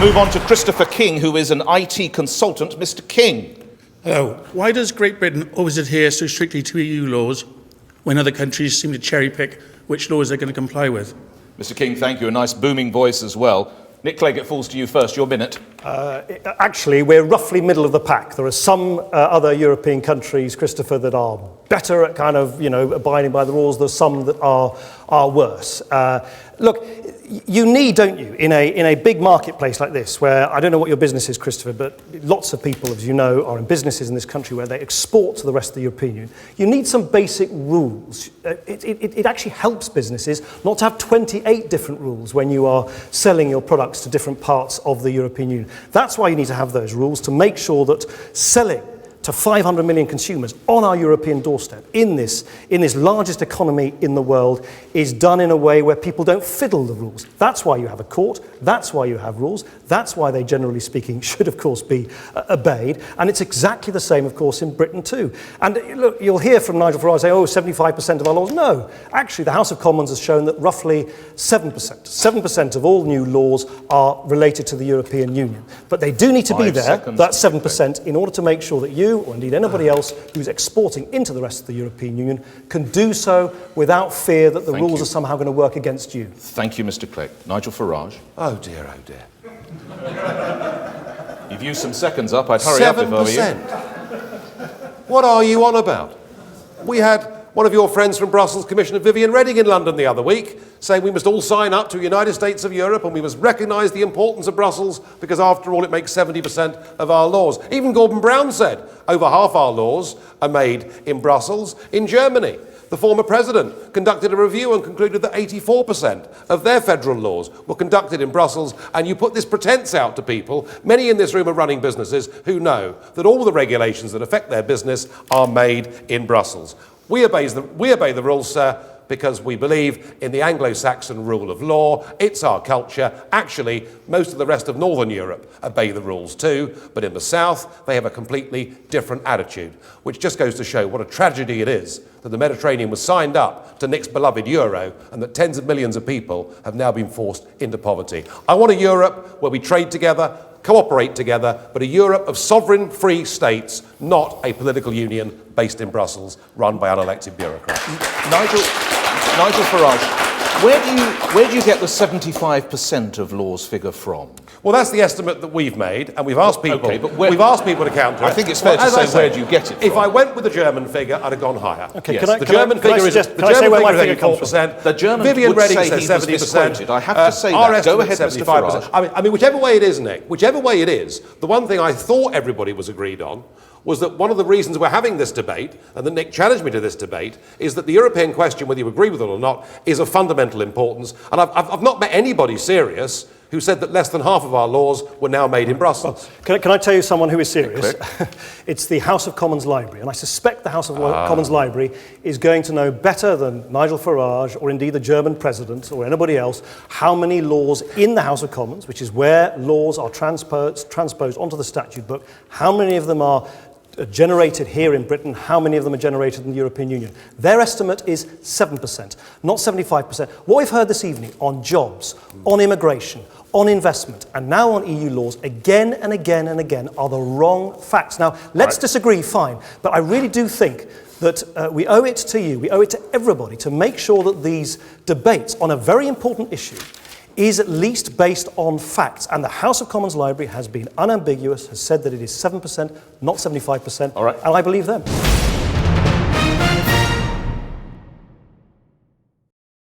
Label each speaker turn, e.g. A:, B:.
A: move on to Christopher King, who is an IT consultant. Mr. King.
B: Hello. Why does Great Britain always adhere so strictly to EU laws when other countries seem to cherry-pick which laws they're going to comply with?
A: Mr. King, thank you. A nice booming voice as well. Nick Clegg, it falls to you first. Your minute.
C: Actually, we're roughly middle of the pack. There are some other European countries, Christopher, that are better at kind of, abiding by the rules. There's some that are worse. Look, you need, don't you, in a big marketplace like this, where I don't know what your business is, Christopher, but lots of people, as you know, are in businesses in this country where they export to the rest of the European Union. You need some basic rules. It actually helps businesses not to have 28 different rules when you are selling your products to different parts of the European Union. That's why you need to have those rules, to make sure that selling to 500 million consumers on our European doorstep in this largest economy in the world is done in a way where people don't fiddle the rules. That's why you have a court, that's why you have rules, that's why they, generally speaking, should of course be obeyed, and it's exactly the same, of course, in Britain too. And look, you'll hear from Nigel Farage say, 75% of our laws. No, actually the House of Commons has shown that roughly 7% of all new laws are related to the European Union. But they do need to be there, that 7%, in order to make sure that you, or indeed anybody else who's exporting into the rest of the European Union, can do so without fear that the rules are somehow going to work against you.
A: Thank you, Mr. Clegg. Nigel Farage.
D: Oh dear, oh dear.
A: You've used some seconds up. I'd hurry up if I were you.
D: 7%? What are you on about? We had one of your friends from Brussels, Commissioner Viviane Reding, in London the other week, saying we must all sign up to United States of Europe and we must recognise the importance of Brussels because, after all, it makes 70% of our laws. Even Gordon Brown said over half our laws are made in Brussels. In Germany, the former president conducted a review and concluded that 84% of their federal laws were conducted in Brussels, and you put this pretense out to people. Many in this room are running businesses who know that all the regulations that affect their business are made in Brussels. We obey the rules, sir, because we believe in the Anglo-Saxon rule of law. It's our culture. Actually, most of the rest of Northern Europe obey the rules too, but in the south, they have a completely different attitude, which just goes to show what a tragedy it is that the Mediterranean was signed up to Nick's beloved euro and that tens of millions of people have now been forced into poverty. I want a Europe where we trade together, cooperate together, but a Europe of sovereign, free states, not a political union based in Brussels, run by unelected bureaucrats.
A: Nigel Farage, where do you get the 75% of laws figure from?
D: Well, that's the estimate that we've made, and we've asked people.
A: Okay, but
D: we've asked people to counter it.
A: I think it's fair to say, where do you get it from?
D: If I went with the German figure, I'd have gone higher.
C: Okay,
D: yes.
C: can
D: The German figure is 84%.
A: The German
D: Viviane
A: would
D: Reding
A: say
D: says
A: he was
D: 70%.
A: misquoted. I have to say that. Go ahead, Mr. Farage.
D: I mean, whichever way it is, Nick, whichever way it is, the one thing I thought everybody was agreed on was that one of the reasons we're having this debate, and that Nick challenged me to this debate, is that the European question, whether you agree with it or not, is of fundamental importance. And I've not met anybody serious who said that less than half of our laws were now made in Brussels.
C: Well, can I tell you someone who is serious? It's the House of Commons Library, and I suspect the House of Commons Library is going to know better than Nigel Farage or indeed the German president or anybody else how many laws in the House of Commons, which is where laws are transposed onto the statute book, how many of them are generated here in Britain, how many of them are generated in the European Union. Their estimate is 7%, not 75%. What we've heard this evening on jobs, on immigration, on investment, and now on EU laws, again and again and again, are the wrong facts. Now, let's disagree, fine, but I really do think that we owe it to you, we owe it to everybody to make sure that these debates on a very important issue is at least based on facts. And the House of Commons Library has been unambiguous, has said that it is 7%, not 75%,
A: All right.
C: and I believe them.